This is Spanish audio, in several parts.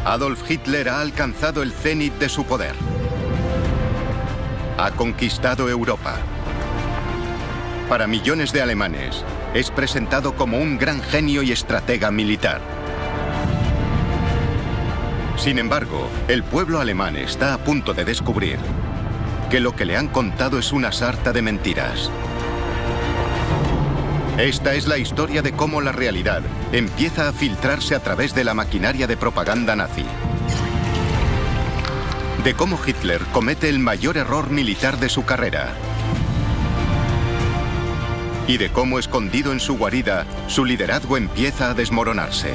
Adolf Hitler ha alcanzado el cenit de su poder. Ha conquistado Europa. Para millones de alemanes, es presentado como un gran genio y estratega militar. Sin embargo, el pueblo alemán está a punto de descubrir que lo que le han contado es una sarta de mentiras. Esta es la historia de cómo la realidad empieza a filtrarse a través de la maquinaria de propaganda nazi. De cómo Hitler comete el mayor error militar de su carrera. Y de cómo, escondido en su guarida, su liderazgo empieza a desmoronarse.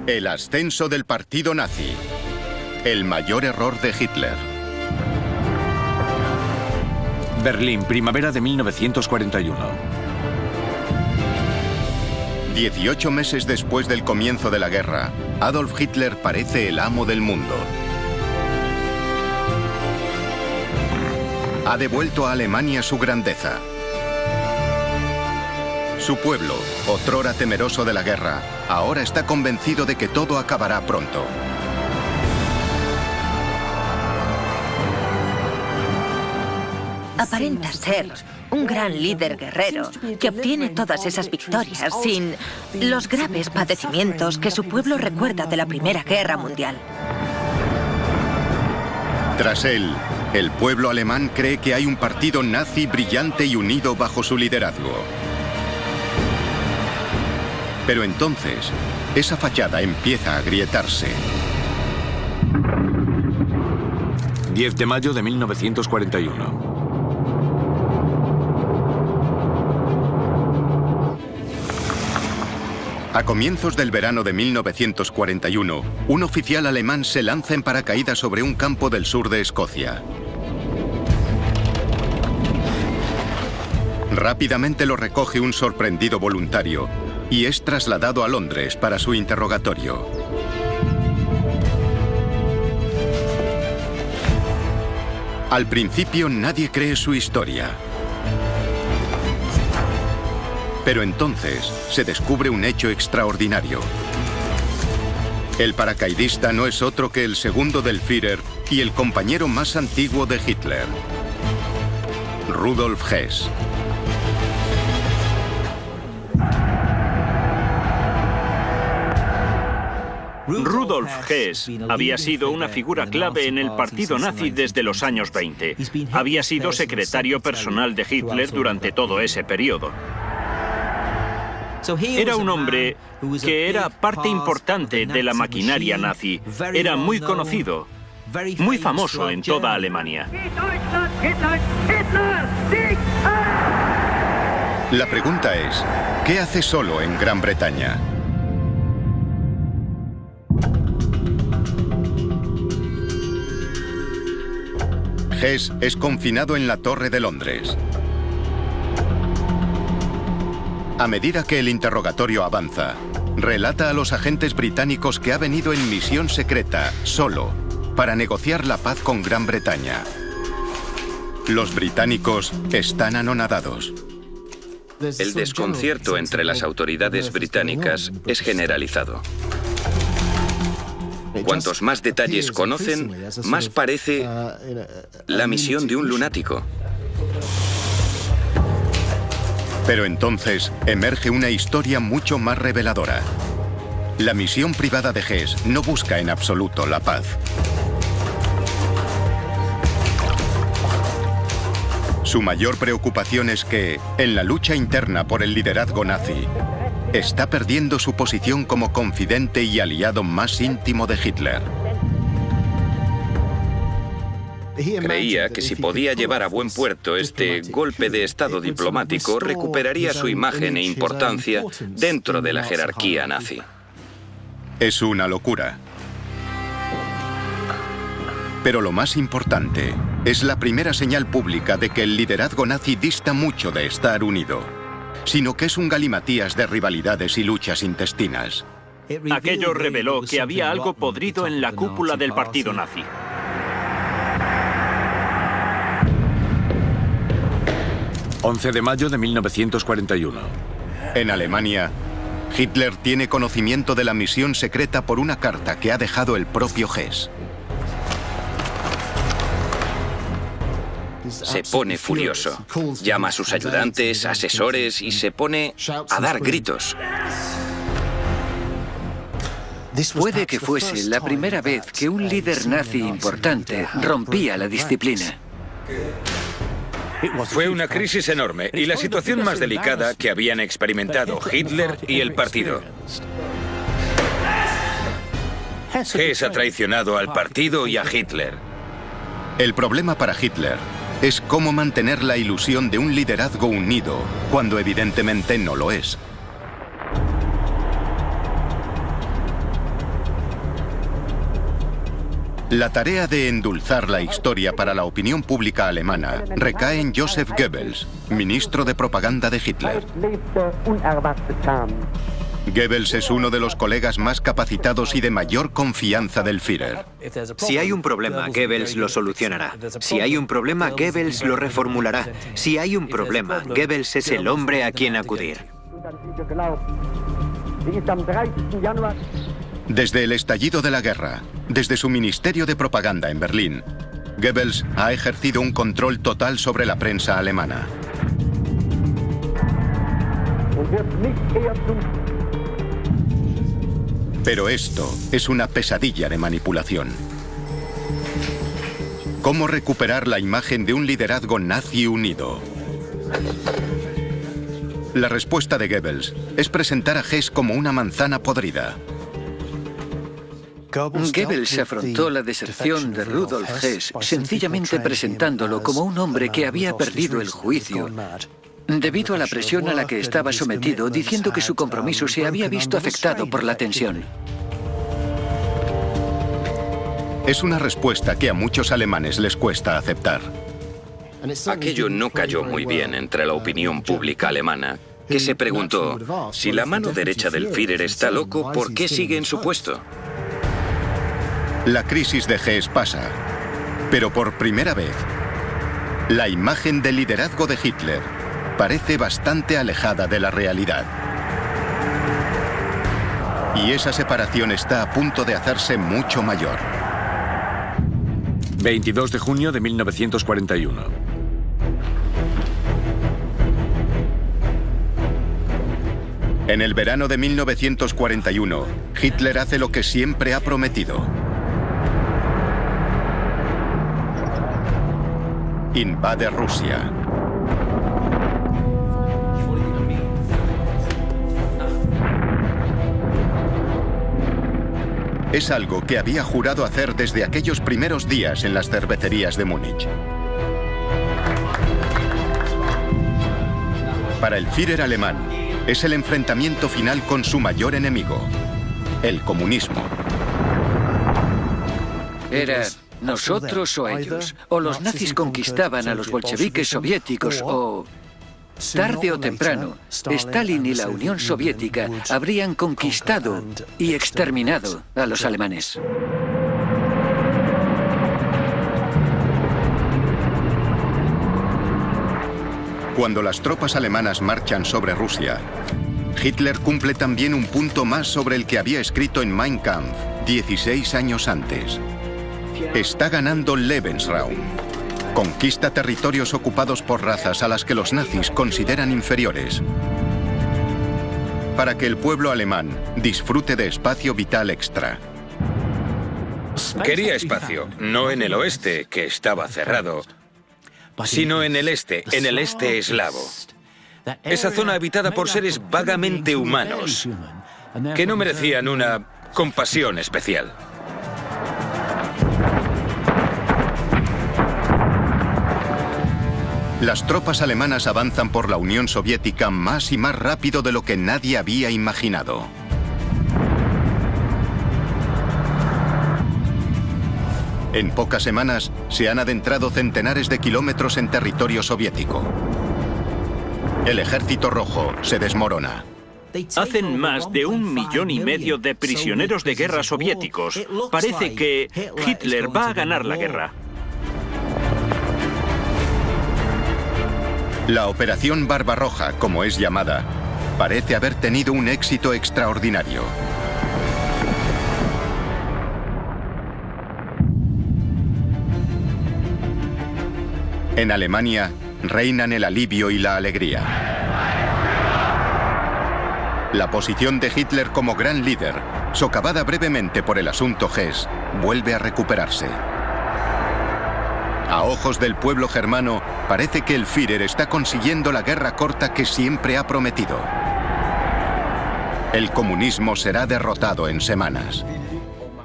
El ascenso del partido nazi. El mayor error de Hitler. Berlín, primavera de 1941. 18 meses después del comienzo de la guerra, Adolf Hitler parece el amo del mundo. Ha devuelto a Alemania su grandeza. Su pueblo, otrora temeroso de la guerra, ahora está convencido de que todo acabará pronto. Aparenta ser un gran líder guerrero que obtiene todas esas victorias sin los graves padecimientos que su pueblo recuerda de la Primera Guerra Mundial. Tras él, el pueblo alemán cree que hay un partido nazi brillante y unido bajo su liderazgo. Pero entonces, esa fachada empieza a agrietarse. 10 de mayo de 1941. A comienzos del verano de 1941, un oficial alemán se lanza en paracaídas sobre un campo del sur de Escocia. Rápidamente lo recoge un sorprendido voluntario y es trasladado a Londres para su interrogatorio. Al principio nadie cree su historia. Pero entonces se descubre un hecho extraordinario. El paracaidista no es otro que el segundo del Führer y el compañero más antiguo de Hitler, Rudolf Hess. Rudolf Hess había sido una figura clave en el partido nazi desde los años 20. Había sido secretario personal de Hitler durante todo ese periodo. Era un hombre que era parte importante de la maquinaria nazi. Era muy conocido, muy famoso en toda Alemania. La pregunta es, ¿qué hace solo en Gran Bretaña? Hess es confinado en la Torre de Londres. A medida que el interrogatorio avanza, relata a los agentes británicos que ha venido en misión secreta, solo, para negociar la paz con Gran Bretaña. Los británicos están anonadados. El desconcierto entre las autoridades británicas es generalizado. Cuantos más detalles conocen, más parece la misión de un lunático. Pero entonces emerge una historia mucho más reveladora. La misión privada de Hess no busca en absoluto la paz. Su mayor preocupación es que, en la lucha interna por el liderazgo nazi, está perdiendo su posición como confidente y aliado más íntimo de Hitler. Creía que si podía llevar a buen puerto este golpe de estado diplomático, recuperaría su imagen e importancia dentro de la jerarquía nazi. Es una locura. Pero lo más importante es la primera señal pública de que el liderazgo nazi dista mucho de estar unido. sino que es un galimatías de rivalidades y luchas intestinas. Aquello reveló que había algo podrido en la cúpula del partido nazi. ...11 de mayo de 1941. En Alemania, Hitler tiene conocimiento de la misión secreta por una carta que ha dejado el propio Hess. Se pone furioso. Llama a sus ayudantes, asesores y se pone a dar gritos. Puede que fuese la primera vez que un líder nazi importante rompía la disciplina. Fue una crisis enorme y la situación más delicada que habían experimentado Hitler y el partido. Hess ha traicionado al partido y a Hitler. El problema para Hitler es cómo mantener la ilusión de un liderazgo unido, cuando evidentemente no lo es. La tarea de endulzar la historia para la opinión pública alemana recae en Joseph Goebbels, ministro de propaganda de Hitler. Goebbels es uno de los colegas más capacitados y de mayor confianza del Führer. Si hay un problema, Goebbels lo solucionará. Si hay un problema, Goebbels lo reformulará. Si hay un problema, Goebbels es el hombre a quien acudir. Desde el estallido de la guerra, desde su ministerio de propaganda en Berlín, Goebbels ha ejercido un control total sobre la prensa alemana. Pero esto es una pesadilla de manipulación. ¿Cómo recuperar la imagen de un liderazgo nazi unido? La respuesta de Goebbels es presentar a Hess como una manzana podrida. Goebbels afrontó la deserción de Rudolf Hess sencillamente presentándolo como un hombre que había perdido el juicio debido a la presión a la que estaba sometido, diciendo que su compromiso se había visto afectado por la tensión. Es una respuesta que a muchos alemanes les cuesta aceptar. Aquello no cayó muy bien entre la opinión pública alemana, que se preguntó, si la mano derecha del Führer está loco, ¿por qué sigue en su puesto? La crisis de Hess pasa, pero por primera vez, la imagen del liderazgo de Hitler parece bastante alejada de la realidad. Y esa separación está a punto de hacerse mucho mayor. 22 de junio de 1941. En el verano de 1941, Hitler hace lo que siempre ha prometido. Invade Rusia. Es algo que había jurado hacer desde aquellos primeros días en las cervecerías de Múnich. Para el Führer alemán, es el enfrentamiento final con su mayor enemigo, el comunismo. Era nosotros o ellos. O los nazis conquistaban a los bolcheviques soviéticos o... Tarde o temprano, Stalin y la Unión Soviética habrían conquistado y exterminado a los alemanes. Cuando las tropas alemanas marchan sobre Rusia, Hitler cumple también un punto más sobre el que había escrito en Mein Kampf 16 años antes. Está ganando Lebensraum. Conquista territorios ocupados por razas a las que los nazis consideran inferiores, para que el pueblo alemán disfrute de espacio vital extra. Quería espacio, no en el oeste, que estaba cerrado, sino en el este eslavo. Esa zona habitada por seres vagamente humanos, que no merecían una compasión especial. Las tropas alemanas avanzan por la Unión Soviética más y más rápido de lo que nadie había imaginado. En pocas semanas se han adentrado centenares de kilómetros en territorio soviético. El ejército rojo se desmorona. Hacen más de 1,5 millones de prisioneros de guerra soviéticos. Parece que Hitler va a ganar la guerra. La Operación Barbarroja, como es llamada, parece haber tenido un éxito extraordinario. En Alemania reinan el alivio y la alegría. La posición de Hitler como gran líder, socavada brevemente por el asunto Hess, vuelve a recuperarse. A ojos del pueblo germano, parece que el Führer está consiguiendo la guerra corta que siempre ha prometido. El comunismo será derrotado en semanas.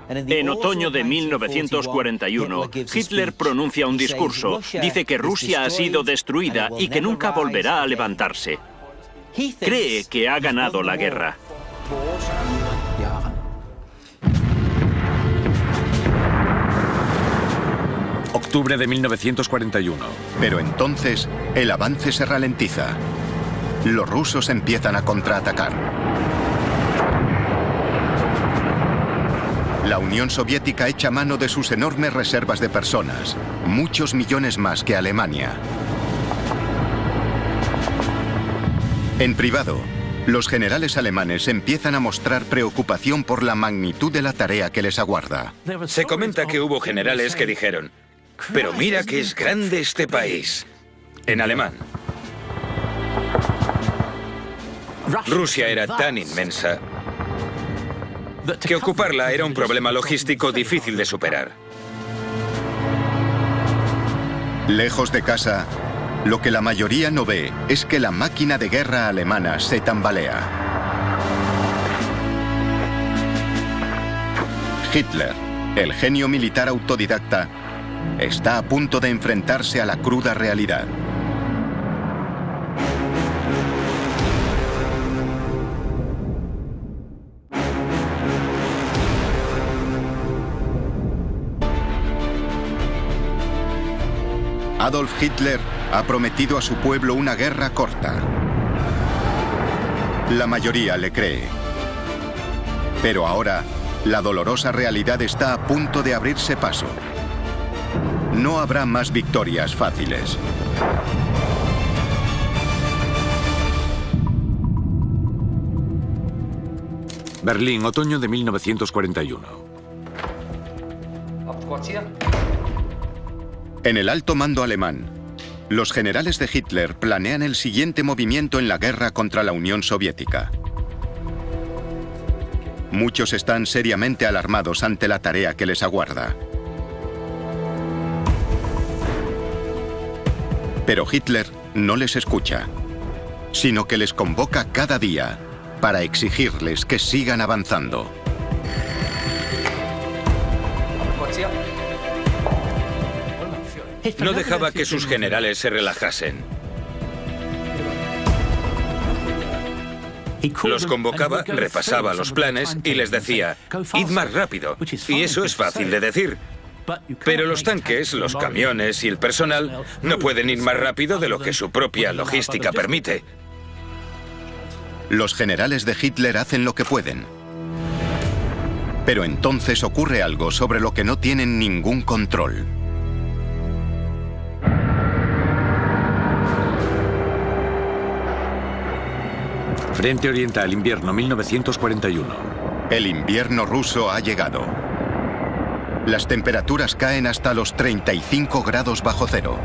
En otoño de 1941, Hitler pronuncia un discurso. Dice que Rusia ha sido destruida y que nunca volverá a levantarse. Cree que ha ganado la guerra. Octubre de 1941. Pero entonces, el avance se ralentiza. Los rusos empiezan a contraatacar. La Unión Soviética echa mano de sus enormes reservas de personas, muchos millones más que Alemania. En privado, los generales alemanes empiezan a mostrar preocupación por la magnitud de la tarea que les aguarda. Se comenta que hubo generales que dijeron: pero mira que es grande este país. En alemán. Rusia era tan inmensa que ocuparla era un problema logístico difícil de superar. Lejos de casa, lo que la mayoría no ve es que la máquina de guerra alemana se tambalea. Hitler, el genio militar autodidacta, está a punto de enfrentarse a la cruda realidad. Adolf Hitler ha prometido a su pueblo una guerra corta. La mayoría le cree. Pero ahora, la dolorosa realidad está a punto de abrirse paso. No habrá más victorias fáciles. Berlín, otoño de 1941. En el alto mando alemán, los generales de Hitler planean el siguiente movimiento en la guerra contra la Unión Soviética. Muchos están seriamente alarmados ante la tarea que les aguarda. Pero Hitler no les escucha, sino que les convoca cada día para exigirles que sigan avanzando. No dejaba que sus generales se relajasen. Los convocaba, repasaba los planes y les decía: id más rápido. Y eso es fácil de decir. Pero los tanques, los camiones y el personal no pueden ir más rápido de lo que su propia logística permite. Los generales de Hitler hacen lo que pueden. Pero entonces ocurre algo sobre lo que no tienen ningún control. Frente Oriental, invierno 1941. El invierno ruso ha llegado. Las temperaturas caen hasta los 35 grados bajo cero.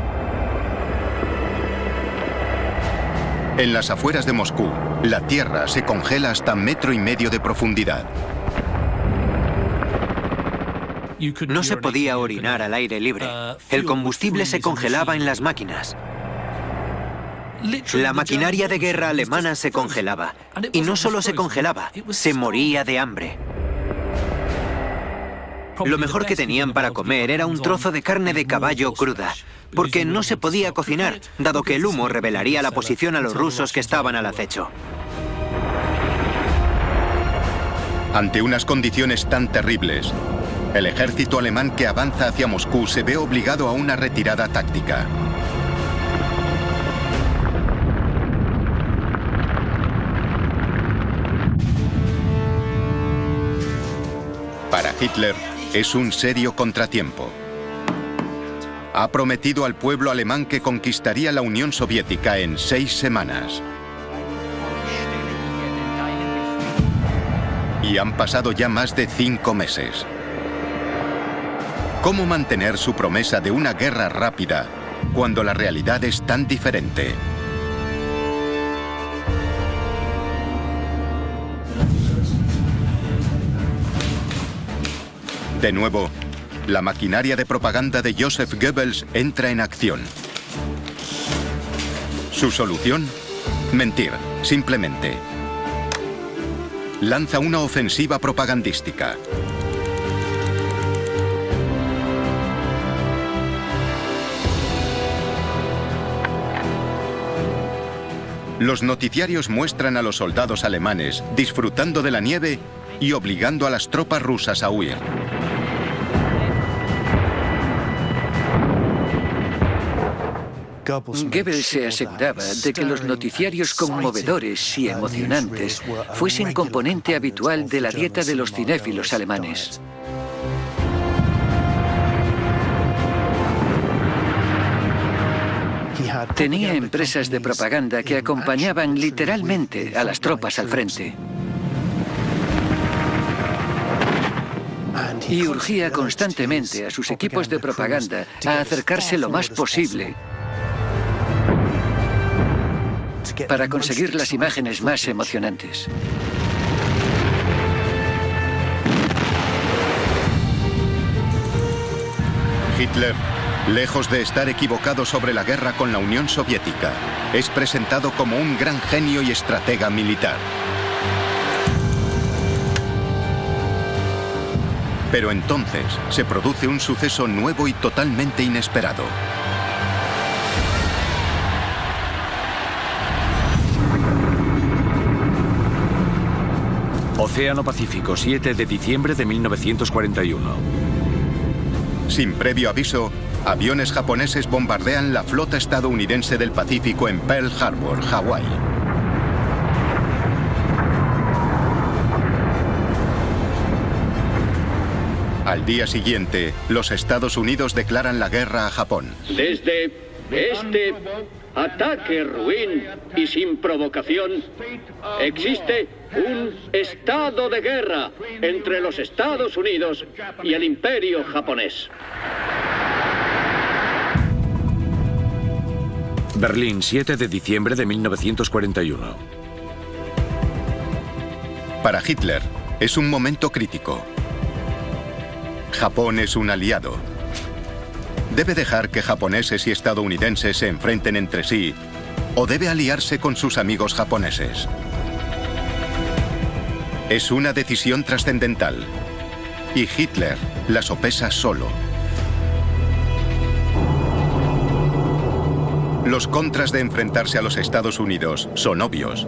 En las afueras de Moscú, la tierra se congela hasta 1,5 metros de profundidad. No se podía orinar al aire libre. El combustible se congelaba en las máquinas. La maquinaria de guerra alemana se congelaba. Y no solo se congelaba, se moría de hambre. Lo mejor que tenían para comer era un trozo de carne de caballo cruda, porque no se podía cocinar, dado que el humo revelaría la posición a los rusos que estaban al acecho. Ante unas condiciones tan terribles, el ejército alemán que avanza hacia Moscú se ve obligado a una retirada táctica. Hitler es un serio contratiempo. Ha prometido al pueblo alemán que conquistaría la Unión Soviética en 6 semanas. Y han pasado ya más de 5 meses. ¿Cómo mantener su promesa de una guerra rápida cuando la realidad es tan diferente? De nuevo, la maquinaria de propaganda de Joseph Goebbels entra en acción. ¿Su solución? Mentir, simplemente. Lanza una ofensiva propagandística. Los noticiarios muestran a los soldados alemanes disfrutando de la nieve y obligando a las tropas rusas a huir. Goebbels se aseguraba de que los noticiarios conmovedores y emocionantes fuesen componente habitual de la dieta de los cinéfilos alemanes. Tenía empresas de propaganda que acompañaban literalmente a las tropas al frente. Y urgía constantemente a sus equipos de propaganda a acercarse lo más posible para conseguir las imágenes más emocionantes. Hitler, lejos de estar equivocado sobre la guerra con la Unión Soviética, es presentado como un gran genio y estratega militar. Pero entonces se produce un suceso nuevo y totalmente inesperado. Océano Pacífico, 7 de diciembre de 1941. Sin previo aviso, aviones japoneses bombardean la flota estadounidense del Pacífico en Pearl Harbor, Hawái. Al día siguiente, los Estados Unidos declaran la guerra a Japón. Desde este ataque ruin y sin provocación, existe un estado de guerra entre los Estados Unidos y el Imperio japonés. Berlín, 7 de diciembre de 1941. Para Hitler, es un momento crítico. Japón es un aliado. ¿Debe dejar que japoneses y estadounidenses se enfrenten entre sí o debe aliarse con sus amigos japoneses? Es una decisión trascendental y Hitler la sopesa solo. Los contras de enfrentarse a los Estados Unidos son obvios.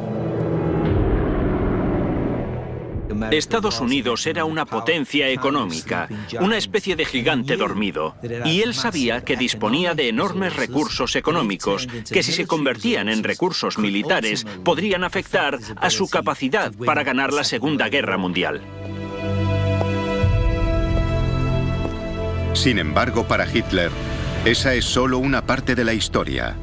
Estados Unidos era una potencia económica, una especie de gigante dormido, y él sabía que disponía de enormes recursos económicos que, si se convertían en recursos militares, podrían afectar a su capacidad para ganar la Segunda Guerra Mundial. Sin embargo, para Hitler, esa es solo una parte de la historia.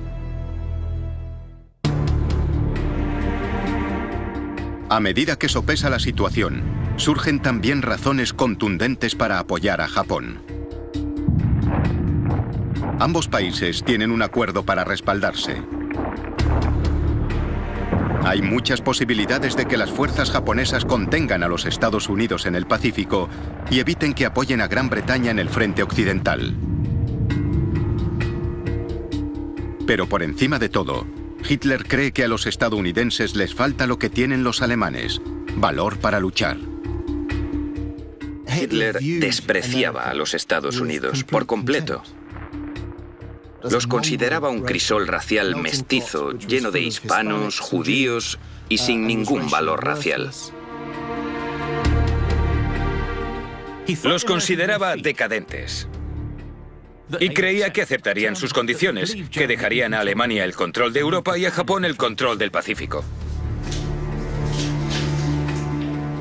A medida que sopesa la situación, surgen también razones contundentes para apoyar a Japón. Ambos países tienen un acuerdo para respaldarse. Hay muchas posibilidades de que las fuerzas japonesas contengan a los Estados Unidos en el Pacífico y eviten que apoyen a Gran Bretaña en el frente occidental. Pero por encima de todo, Hitler cree que a los estadounidenses les falta lo que tienen los alemanes: valor para luchar. Hitler despreciaba a los Estados Unidos por completo. Los consideraba un crisol racial mestizo, lleno de hispanos, judíos y sin ningún valor racial. Los consideraba decadentes. Y creía que aceptarían sus condiciones, que dejarían a Alemania el control de Europa y a Japón el control del Pacífico.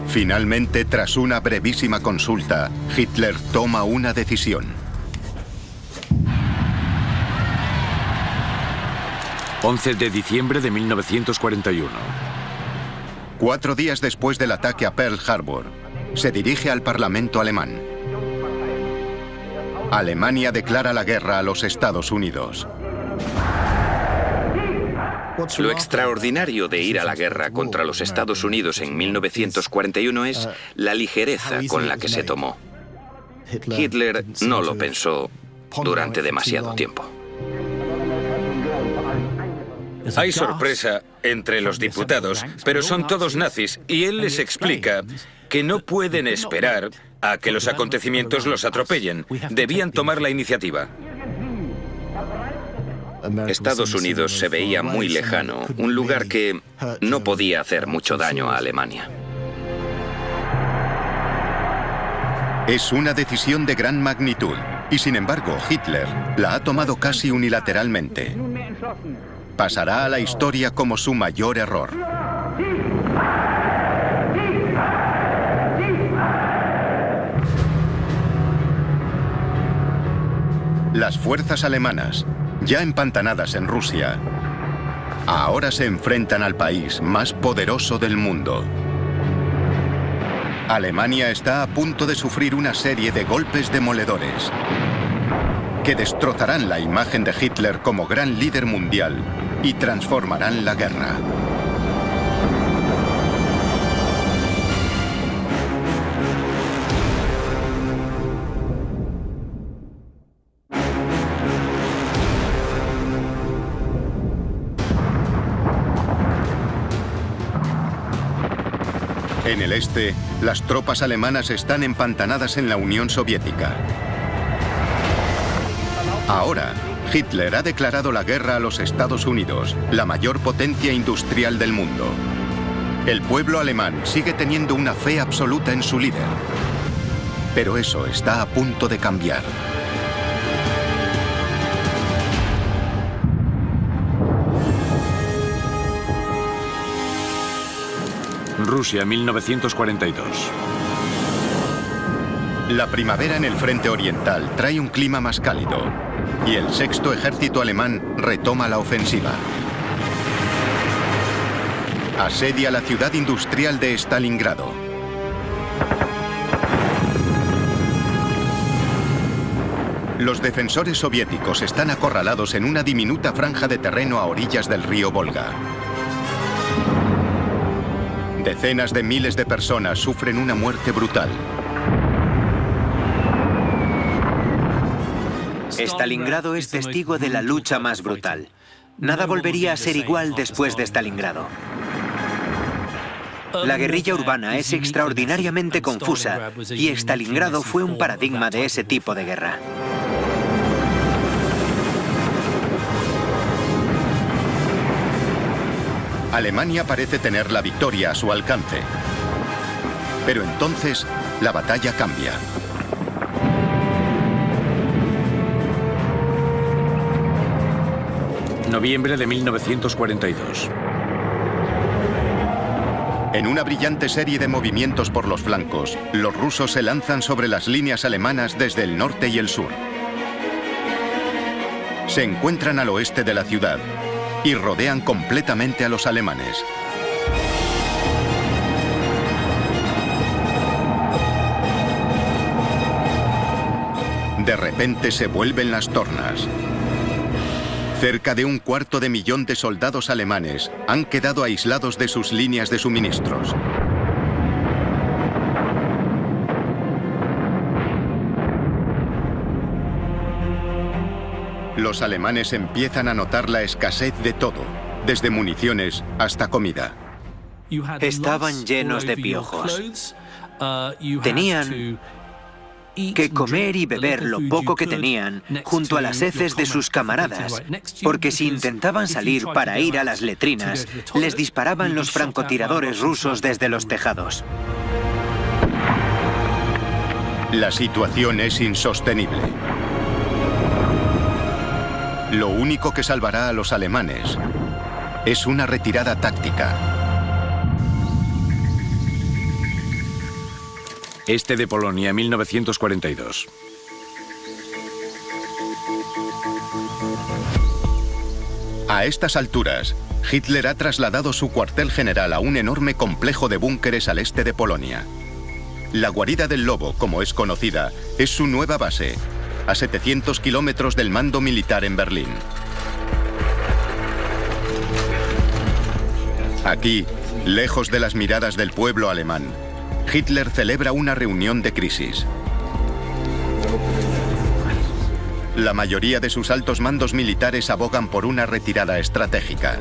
Finalmente, tras una brevísima consulta, Hitler toma una decisión. 11 de diciembre de 1941. 4 días después del ataque a Pearl Harbor, se dirige al Parlamento alemán. Alemania declara la guerra a los Estados Unidos. Lo extraordinario de ir a la guerra contra los Estados Unidos en 1941 es la ligereza con la que se tomó. Hitler no lo pensó durante demasiado tiempo. Hay sorpresa entre los diputados, pero son todos nazis, y él les explica que no pueden esperar a que los acontecimientos los atropellen. Debían tomar la iniciativa. Estados Unidos se veía muy lejano, un lugar que no podía hacer mucho daño a Alemania. Es una decisión de gran magnitud, y sin embargo Hitler la ha tomado casi unilateralmente. Pasará a la historia como su mayor error. Las fuerzas alemanas, ya empantanadas en Rusia, ahora se enfrentan al país más poderoso del mundo. Alemania está a punto de sufrir una serie de golpes demoledores que destrozarán la imagen de Hitler como gran líder mundial y transformarán la guerra. En el este, las tropas alemanas están empantanadas en la Unión Soviética. Ahora, Hitler ha declarado la guerra a los Estados Unidos, la mayor potencia industrial del mundo. El pueblo alemán sigue teniendo una fe absoluta en su líder. Pero eso está a punto de cambiar. Rusia, 1942. La primavera en el frente oriental trae un clima más cálido y el sexto ejército alemán retoma la ofensiva. Asedia la ciudad industrial de Stalingrado. Los defensores soviéticos están acorralados en una diminuta franja de terreno a orillas del río Volga. Decenas de miles de personas sufren una muerte brutal. Stalingrado es testigo de la lucha más brutal. Nada volvería a ser igual después de Stalingrado. La guerrilla urbana es extraordinariamente confusa y Stalingrado fue un paradigma de ese tipo de guerra. Alemania parece tener la victoria a su alcance. Pero entonces, la batalla cambia. Noviembre de 1942. En una brillante serie de movimientos por los flancos, los rusos se lanzan sobre las líneas alemanas desde el norte y el sur. Se encuentran al oeste de la ciudad y rodean completamente a los alemanes. De repente se vuelven las tornas. Cerca de 250.000 de soldados alemanes han quedado aislados de sus líneas de suministros. Los alemanes empiezan a notar la escasez de todo, desde municiones hasta comida. Estaban llenos de piojos. Tenían que comer y beber lo poco que tenían junto a las heces de sus camaradas, porque si intentaban salir para ir a las letrinas, les disparaban los francotiradores rusos desde los tejados. La situación es insostenible. Lo único que salvará a los alemanes es una retirada táctica. Este de Polonia, 1942. A estas alturas, Hitler ha trasladado su cuartel general a un enorme complejo de búnkeres al este de Polonia. La guarida del lobo, como es conocida, es su nueva base, a 700 kilómetros del mando militar en Berlín. Aquí, lejos de las miradas del pueblo alemán, Hitler celebra una reunión de crisis. La mayoría de sus altos mandos militares abogan por una retirada estratégica.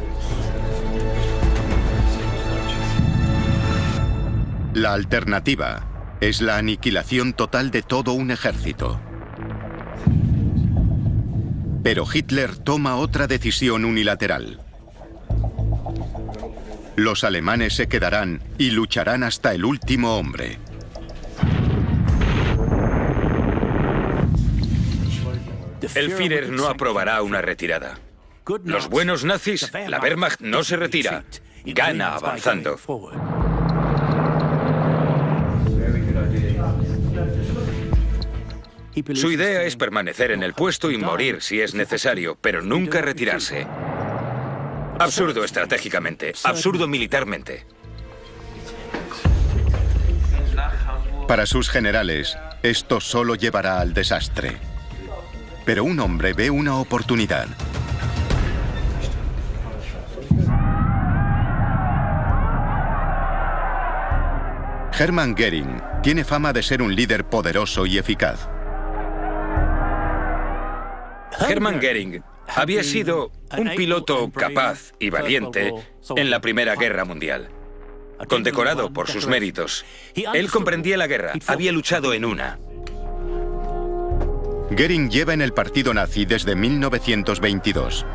La alternativa es la aniquilación total de todo un ejército. Pero Hitler toma otra decisión unilateral. Los alemanes se quedarán y lucharán hasta el último hombre. El Führer no aprobará una retirada. Los buenos nazis, la Wehrmacht no se retira, gana avanzando. Su idea es permanecer en el puesto y morir si es necesario, pero nunca retirarse. Absurdo estratégicamente, absurdo militarmente. Para sus generales, esto solo llevará al desastre. Pero un hombre ve una oportunidad. Hermann Göring tiene fama de ser un líder poderoso y eficaz. Hermann Göring había sido un piloto capaz y valiente en la Primera Guerra Mundial, condecorado por sus méritos. Él comprendía la guerra, había luchado en una. Göring lleva en el partido nazi desde 1922.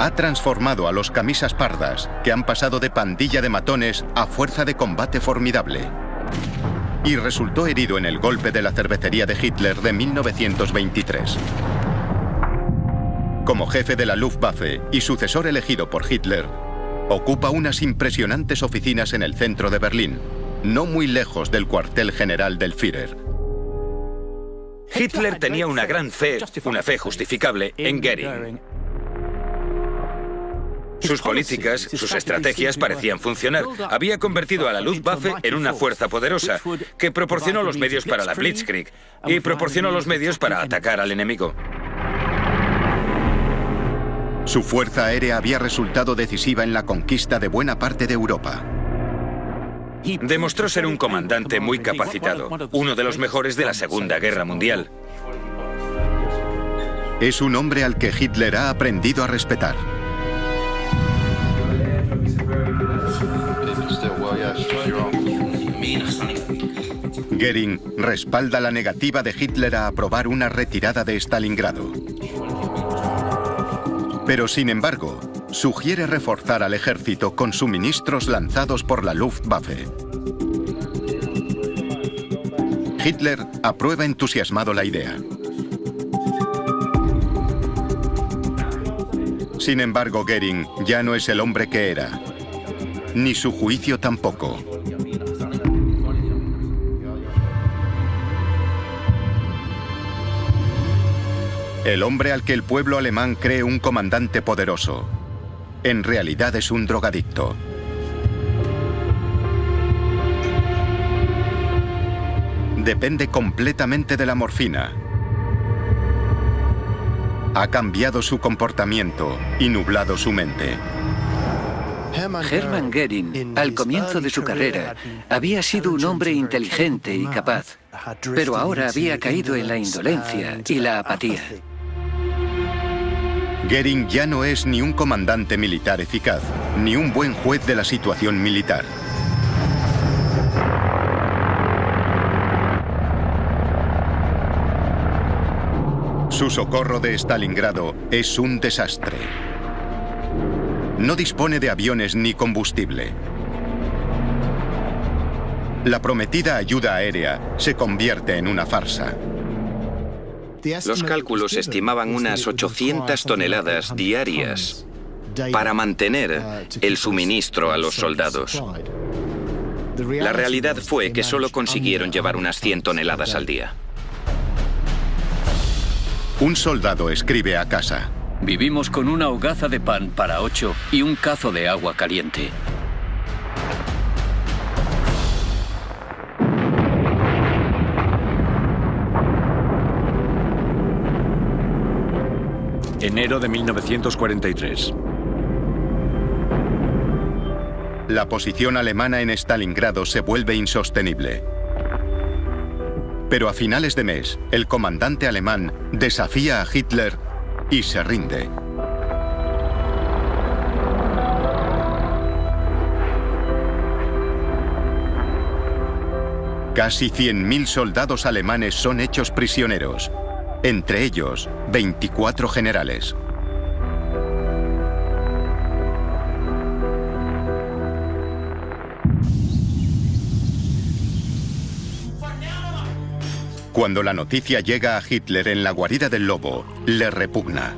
Ha transformado a los camisas pardas, que han pasado de pandilla de matones a fuerza de combate formidable. Y resultó herido en el golpe de la cervecería de Hitler de 1923. Como jefe de la Luftwaffe y sucesor elegido por Hitler, ocupa unas impresionantes oficinas en el centro de Berlín, no muy lejos del cuartel general del Führer. Hitler tenía una gran fe, una fe justificable, en Göring. Sus políticas, sus estrategias parecían funcionar. Había convertido a la Luftwaffe en una fuerza poderosa que proporcionó los medios para la Blitzkrieg y proporcionó los medios para atacar al enemigo. Su fuerza aérea había resultado decisiva en la conquista de buena parte de Europa. Demostró ser un comandante muy capacitado, uno de los mejores de la Segunda Guerra Mundial. Es un hombre al que Hitler ha aprendido a respetar. Göring respalda la negativa de Hitler a aprobar una retirada de Stalingrado. Pero, sin embargo, sugiere reforzar al ejército con suministros lanzados por la Luftwaffe. Hitler aprueba entusiasmado la idea. Sin embargo, Göring ya no es el hombre que era, ni su juicio tampoco. El hombre al que el pueblo alemán cree un comandante poderoso, en realidad es un drogadicto. Depende completamente de la morfina. Ha cambiado su comportamiento y nublado su mente. Hermann Göring, al comienzo de su carrera, había sido un hombre inteligente y capaz, pero ahora había caído en la indolencia y la apatía. Göring ya no es ni un comandante militar eficaz, ni un buen juez de la situación militar. Su socorro de Stalingrado es un desastre. No dispone de aviones ni combustible. La prometida ayuda aérea se convierte en una farsa. Los cálculos estimaban unas 800 toneladas diarias para mantener el suministro a los soldados. La realidad fue que solo consiguieron llevar unas 100 toneladas al día. Un soldado escribe a casa. Vivimos con una hogaza de pan para 8 y un cazo de agua caliente. Enero de 1943. La posición alemana en Stalingrado se vuelve insostenible. Pero a finales de mes, el comandante alemán desafía a Hitler y se rinde. Casi 100.000 soldados alemanes son hechos prisioneros, entre ellos 24 generales. Cuando la noticia llega a Hitler en la guarida del lobo, le repugna.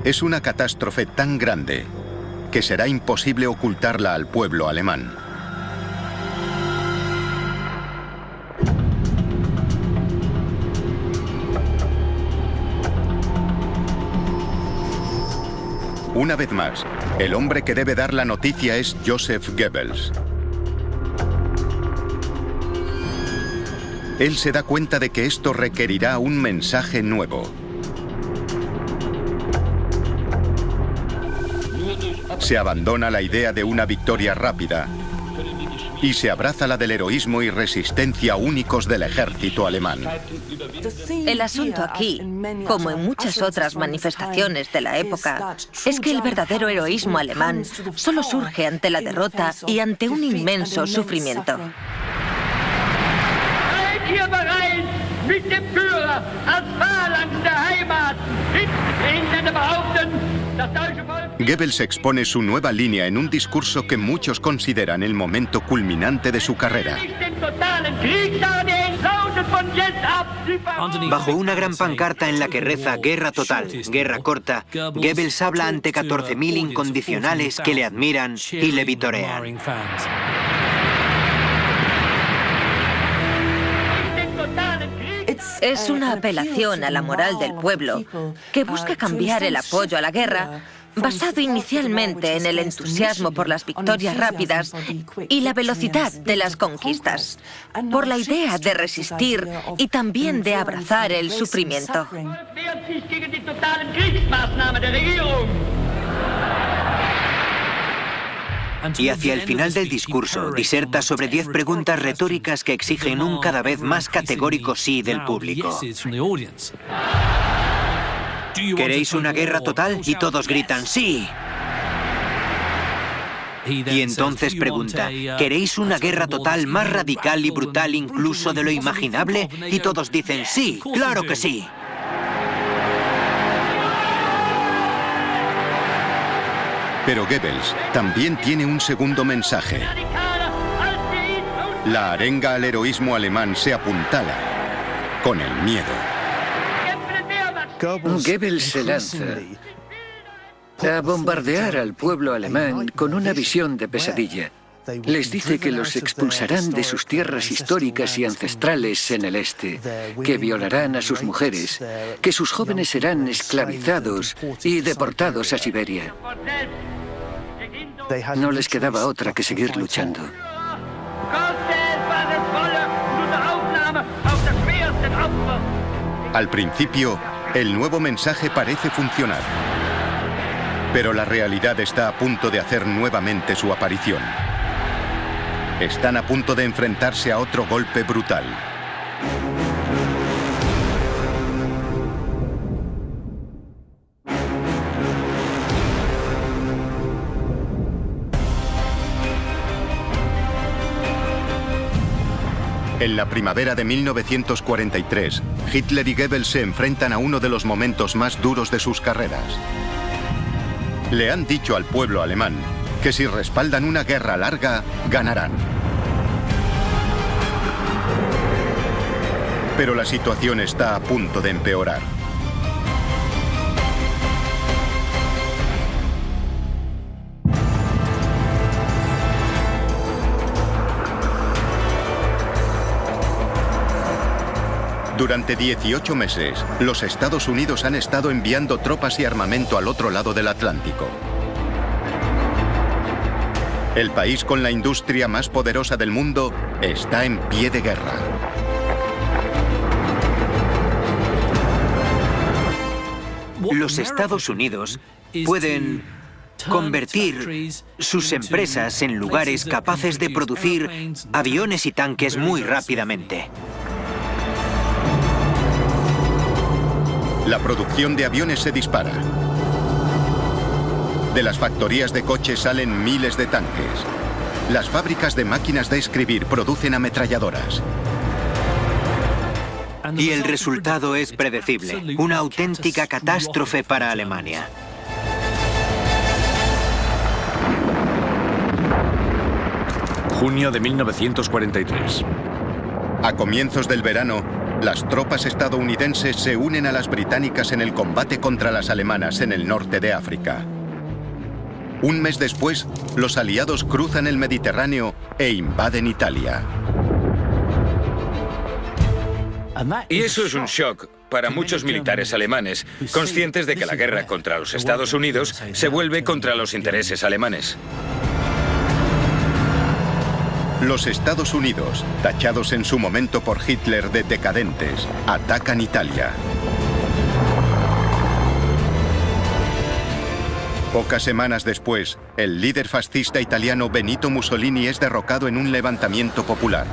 Es una catástrofe tan grande que será imposible ocultarla al pueblo alemán. Una vez más, el hombre que debe dar la noticia es Joseph Goebbels. Él se da cuenta de que esto requerirá un mensaje nuevo. Se abandona la idea de una victoria rápida y se abraza la del heroísmo y resistencia únicos del ejército alemán. El asunto aquí, como en muchas otras manifestaciones de la época, es que el verdadero heroísmo alemán solo surge ante la derrota y ante un inmenso sufrimiento. Goebbels expone su nueva línea en un discurso que muchos consideran el momento culminante de su carrera. Bajo una gran pancarta en la que reza "Guerra total, guerra corta", Goebbels habla ante 14.000 incondicionales que le admiran y le vitorean. Es una apelación a la moral del pueblo que busca cambiar el apoyo a la guerra, basado inicialmente en el entusiasmo por las victorias rápidas y la velocidad de las conquistas, por la idea de resistir y también de abrazar el sufrimiento. Y hacia el final del discurso diserta sobre 10 preguntas retóricas que exigen un cada vez más categórico sí del público. ¿Queréis una guerra total? Y todos gritan ¡sí! Y entonces pregunta, ¿queréis una guerra total más radical y brutal incluso de lo imaginable? Y todos dicen ¡sí! ¡Claro que sí! Pero Goebbels también tiene un segundo mensaje. La arenga al heroísmo alemán se apuntala con el miedo. Goebbels se lanza a bombardear al pueblo alemán con una visión de pesadilla. Les dice que los expulsarán de sus tierras históricas y ancestrales en el este, que violarán a sus mujeres, que sus jóvenes serán esclavizados y deportados a Siberia. No les quedaba otra que seguir luchando. Al principio, el nuevo mensaje parece funcionar. Pero la realidad está a punto de hacer nuevamente su aparición. Están a punto de enfrentarse a otro golpe brutal. En la primavera de 1943, Hitler y Goebbels se enfrentan a uno de los momentos más duros de sus carreras. Le han dicho al pueblo alemán que si respaldan una guerra larga, ganarán. Pero la situación está a punto de empeorar. Durante 18 meses, los Estados Unidos han estado enviando tropas y armamento al otro lado del Atlántico. El país con la industria más poderosa del mundo está en pie de guerra. Los Estados Unidos pueden convertir sus empresas en lugares capaces de producir aviones y tanques muy rápidamente. La producción de aviones se dispara. De las factorías de coches salen miles de tanques. Las fábricas de máquinas de escribir producen ametralladoras. Y el resultado es predecible, una auténtica catástrofe para Alemania. Junio de 1943. A comienzos del verano, las tropas estadounidenses se unen a las británicas en el combate contra las alemanas en el norte de África. Un mes después, los aliados cruzan el Mediterráneo e invaden Italia. Y eso es un shock para muchos militares alemanes, conscientes de que la guerra contra los Estados Unidos se vuelve contra los intereses alemanes. Los Estados Unidos, tachados en su momento por Hitler de decadentes, atacan Italia. Pocas semanas después, el líder fascista italiano Benito Mussolini es derrocado en un levantamiento popular.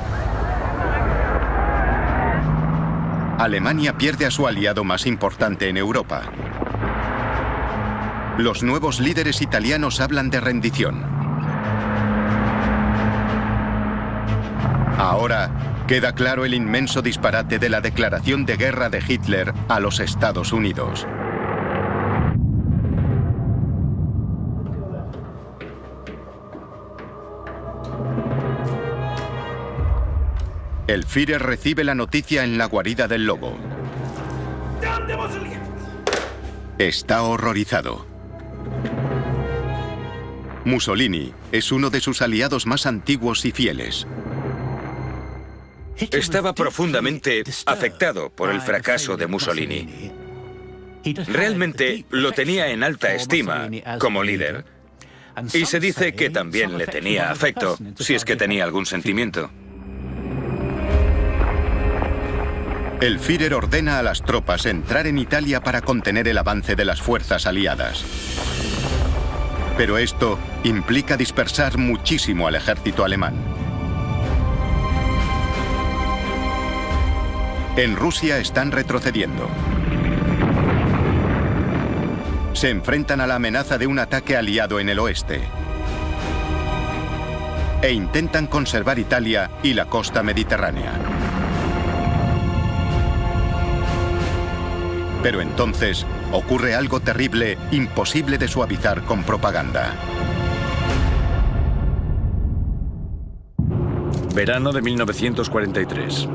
Alemania pierde a su aliado más importante en Europa. Los nuevos líderes italianos hablan de rendición. Ahora queda claro el inmenso disparate de la declaración de guerra de Hitler a los Estados Unidos. El Führer recibe la noticia en la guarida del lobo. Está horrorizado. Mussolini es uno de sus aliados más antiguos y fieles. Estaba profundamente afectado por el fracaso de Mussolini. Realmente lo tenía en alta estima como líder. Y se dice que también le tenía afecto, si es que tenía algún sentimiento. El Führer ordena a las tropas entrar en Italia para contener el avance de las fuerzas aliadas. Pero esto implica dispersar muchísimo al ejército alemán. En Rusia están retrocediendo. Se enfrentan a la amenaza de un ataque aliado en el oeste. E intentan conservar Italia y la costa mediterránea. Pero entonces ocurre algo terrible, imposible de suavizar con propaganda. Verano de 1943.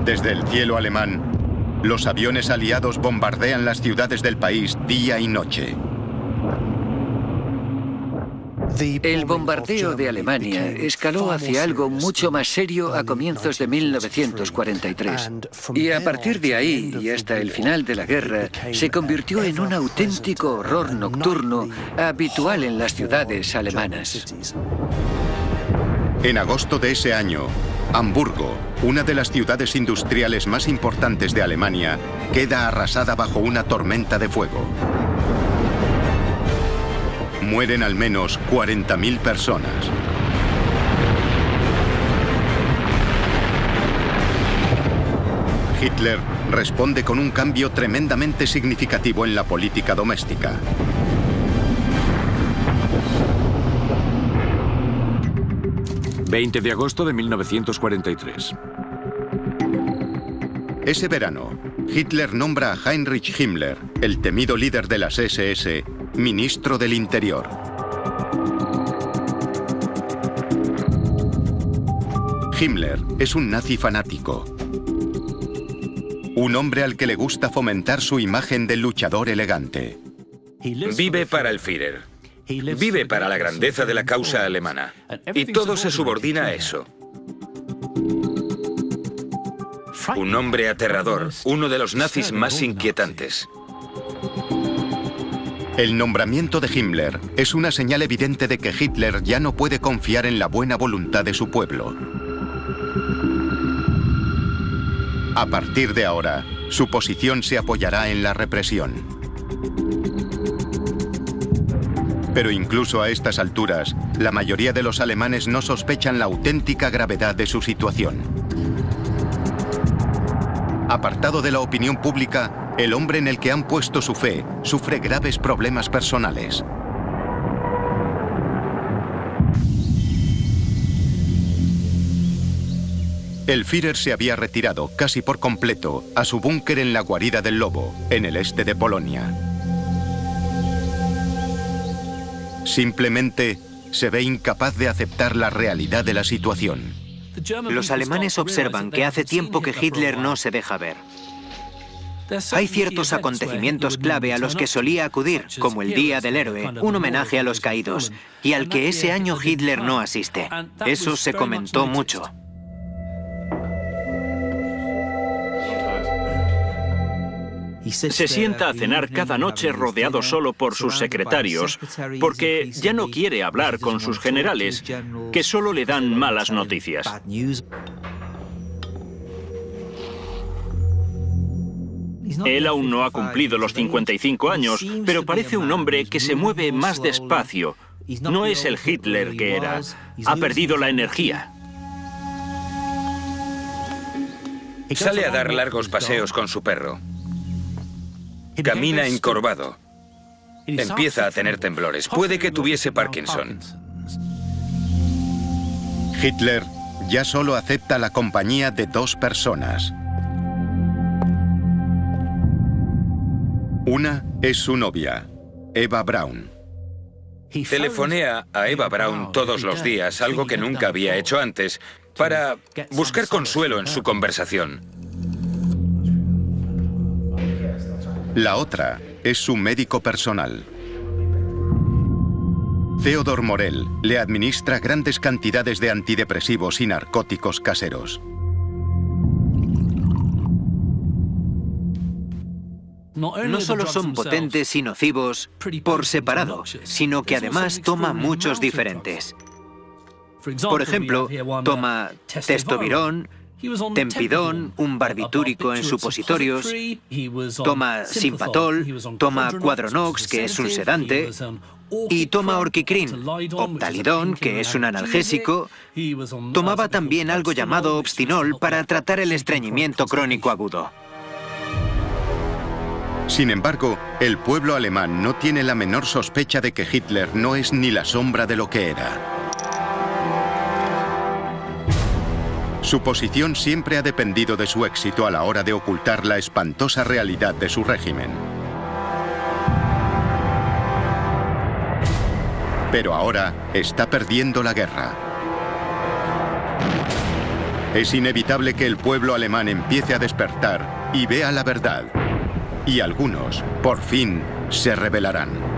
Desde el cielo alemán, los aviones aliados bombardean las ciudades del país día y noche. El bombardeo de Alemania escaló hacia algo mucho más serio a comienzos de 1943. Y a partir de ahí y hasta el final de la guerra, se convirtió en un auténtico horror nocturno habitual en las ciudades alemanas. En agosto de ese año, Hamburgo, una de las ciudades industriales más importantes de Alemania, queda arrasada bajo una tormenta de fuego. Mueren al menos 40.000 personas. Hitler responde con un cambio tremendamente significativo en la política doméstica. ...20 de agosto de 1943. Ese verano, Hitler nombra a Heinrich Himmler, el temido líder de las SS, ministro del Interior. Himmler es un nazi fanático. Un hombre al que le gusta fomentar su imagen de luchador elegante. Vive para el Führer. Vive para la grandeza de la causa alemana. Y todo se subordina a eso. Un hombre aterrador, uno de los nazis más inquietantes. El nombramiento de Himmler es una señal evidente de que Hitler ya no puede confiar en la buena voluntad de su pueblo. A partir de ahora, su posición se apoyará en la represión. Pero incluso a estas alturas, la mayoría de los alemanes no sospechan la auténtica gravedad de su situación. Apartado de la opinión pública, el hombre en el que han puesto su fe sufre graves problemas personales. El Führer se había retirado casi por completo a su búnker en la guarida del Lobo, en el este de Polonia. Simplemente se ve incapaz de aceptar la realidad de la situación. Los alemanes observan que hace tiempo que Hitler no se deja ver. Hay ciertos acontecimientos clave a los que solía acudir, como el Día del Héroe, un homenaje a los caídos, y al que ese año Hitler no asiste. Eso se comentó mucho. Se sienta a cenar cada noche rodeado solo por sus secretarios, porque ya no quiere hablar con sus generales, que solo le dan malas noticias. Él aún no ha cumplido los 55 años, pero parece un hombre que se mueve más despacio. No es el Hitler que era. Ha perdido la energía. Sale a dar largos paseos con su perro. Camina encorvado. Empieza a tener temblores. Puede que tuviese Parkinson. Hitler ya solo acepta la compañía de dos personas. Una es su novia, Eva Braun. Telefonea a Eva Braun todos los días, algo que nunca había hecho antes, para buscar consuelo en su conversación. La otra es su médico personal. Theodor Morell le administra grandes cantidades de antidepresivos y narcóticos caseros. No solo son potentes y nocivos por separado, sino que además toma muchos diferentes. Por ejemplo, toma testovirón, tempidón, un barbitúrico en supositorios, toma simpatol, toma quadronox, que es un sedante, y toma orquicrin, optalidón, que es un analgésico. Tomaba también algo llamado obstinol para tratar el estreñimiento crónico agudo. Sin embargo, el pueblo alemán no tiene la menor sospecha de que Hitler no es ni la sombra de lo que era. Su posición siempre ha dependido de su éxito a la hora de ocultar la espantosa realidad de su régimen. Pero ahora está perdiendo la guerra. Es inevitable que el pueblo alemán empiece a despertar y vea la verdad. Y algunos, por fin, se rebelarán.